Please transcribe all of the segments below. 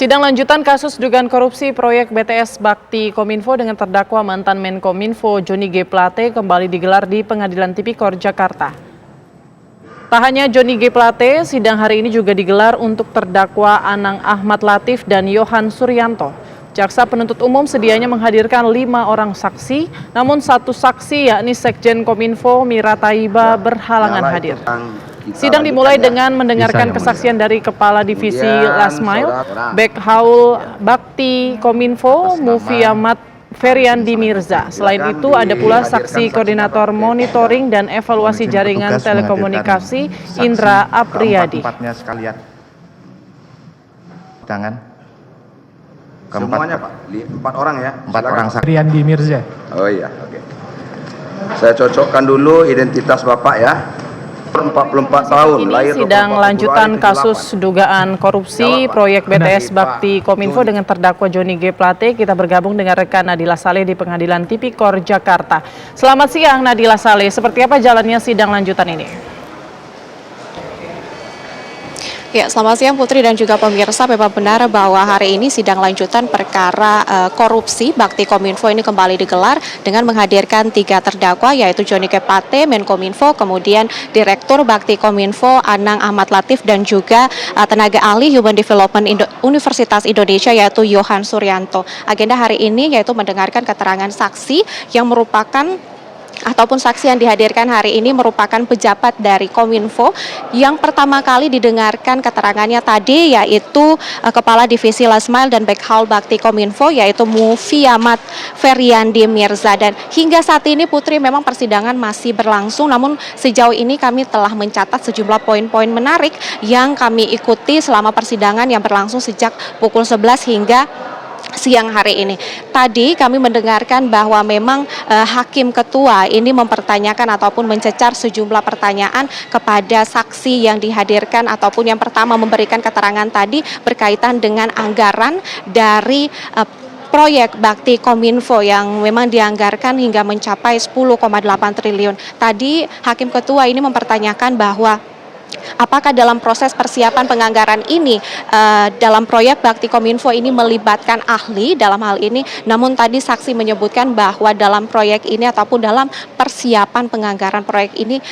Sidang lanjutan kasus dugaan korupsi proyek BTS Bakti Kominfo dengan terdakwa mantan Menkominfo Johnny G. Plate kembali digelar di Pengadilan Tipikor Jakarta. Tak hanya Johnny G. Plate, sidang hari ini juga digelar untuk terdakwa Anang Ahmad Latif dan Yohan Suryanto. Jaksa penuntut umum sedianya menghadirkan 5 orang saksi, namun satu saksi yakni Sekjen Kominfo Mira Taiba berhalangan hadir. Sidang dimulai dengan mendengarkan kesaksian dari Kepala Divisi Last Mile, Backhaul Bakti Kominfo, Mufiamat Feryandi Mirza. Selain itu ada pula saksi koordinator monitoring dan evaluasi jaringan telekomunikasi Indra Apriyadi. Semuanya Pak, 4 orang ya? 4 orang saksi. Feryandi Mirza. Oh iya, oke. Saya cocokkan dulu identitas Bapak ya. 44 tahun, lahir sidang lanjutan kasus dugaan korupsi proyek BTS Bakti Kominfo dengan terdakwa Johnny G. Plate. Kita bergabung dengan rekan Nadila Saleh di Pengadilan Tipikor Jakarta. Selamat siang Nadila Saleh, seperti apa jalannya sidang lanjutan ini? Ya, selamat siang Putri dan juga pemirsa. Memang benar bahwa hari ini sidang lanjutan perkara korupsi Bakti Kominfo ini kembali digelar dengan menghadirkan 3 terdakwa, yaitu Johnny G. Plate, Menkominfo, kemudian Direktur Bakti Kominfo Anang Ahmad Latif dan juga tenaga ahli Human Development Universitas Indonesia yaitu Yohan Suryanto. Agenda hari ini yaitu mendengarkan keterangan saksi yang merupakan ataupun saksi yang dihadirkan hari ini merupakan pejabat dari Kominfo yang pertama kali didengarkan keterangannya tadi, yaitu Kepala Divisi Last Mile dan Backhaul Bakti Kominfo yaitu Mufiamat Feryandi Mirza. Dan hingga saat ini Putri memang persidangan masih berlangsung, namun sejauh ini kami telah mencatat sejumlah poin-poin menarik yang kami ikuti selama persidangan yang berlangsung sejak pukul 11 hingga siang hari ini. Tadi kami mendengarkan bahwa memang Hakim Ketua ini mempertanyakan ataupun mencecar sejumlah pertanyaan kepada saksi yang dihadirkan ataupun yang pertama memberikan keterangan tadi berkaitan dengan anggaran dari proyek Bakti Kominfo yang memang dianggarkan hingga mencapai 10,8 triliun. Tadi Hakim Ketua ini mempertanyakan bahwa apakah dalam proses persiapan penganggaran ini dalam proyek Bakti Kominfo ini melibatkan ahli dalam hal ini, namun tadi saksi menyebutkan bahwa dalam proyek ini ataupun dalam persiapan penganggaran proyek ini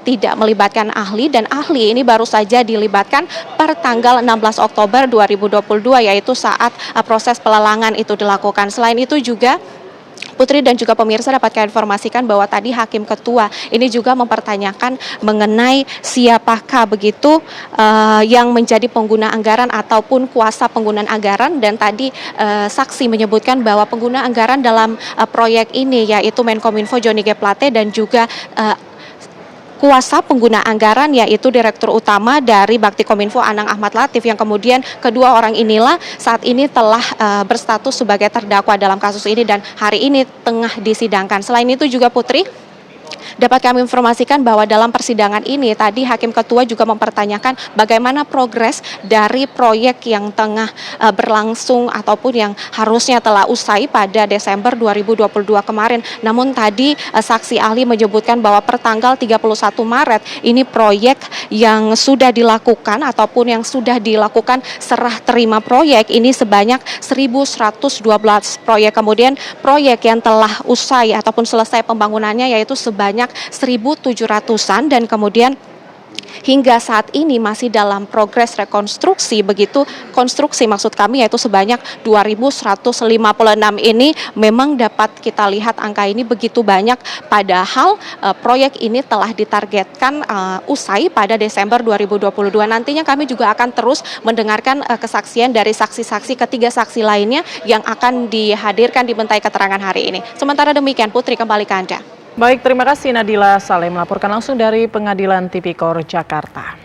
tidak melibatkan ahli, dan ahli ini baru saja dilibatkan per tanggal 16 Oktober 2022 yaitu saat proses pelelangan itu dilakukan. Selain itu juga Putri dan juga pemirsa dapat kami informasikan bahwa tadi Hakim Ketua ini juga mempertanyakan mengenai siapakah begitu yang menjadi pengguna anggaran ataupun kuasa penggunaan anggaran, dan tadi saksi menyebutkan bahwa pengguna anggaran dalam proyek ini yaitu Menkominfo Johnny G. Plate dan juga kuasa pengguna anggaran yaitu Direktur Utama dari Bakti Kominfo Anang Ahmad Latif, yang kemudian kedua orang inilah saat ini telah berstatus sebagai terdakwa dalam kasus ini dan hari ini tengah disidangkan. Selain itu juga Putri, dapat kami informasikan bahwa dalam persidangan ini tadi Hakim Ketua juga mempertanyakan bagaimana progres dari proyek yang tengah berlangsung ataupun yang harusnya telah usai pada Desember 2022 kemarin. Namun tadi saksi ahli menyebutkan bahwa per tanggal 31 Maret ini proyek yang sudah dilakukan ataupun yang sudah dilakukan serah terima proyek ini sebanyak 1.112 proyek. Kemudian proyek yang telah usai ataupun selesai pembangunannya yaitu sebanyak 1.700-an, dan kemudian hingga saat ini masih dalam progres rekonstruksi, begitu konstruksi maksud kami, yaitu sebanyak 2.156 ini memang dapat kita lihat angka ini begitu banyak, padahal proyek ini telah ditargetkan usai pada Desember 2022. Nantinya kami juga akan terus mendengarkan kesaksian dari saksi-saksi, ketiga saksi lainnya yang akan dihadirkan dimintai keterangan hari ini. Sementara demikian Putri, kembali ke Anda. Baik, terima kasih Nadila Saleh melaporkan langsung dari Pengadilan Tipikor Jakarta.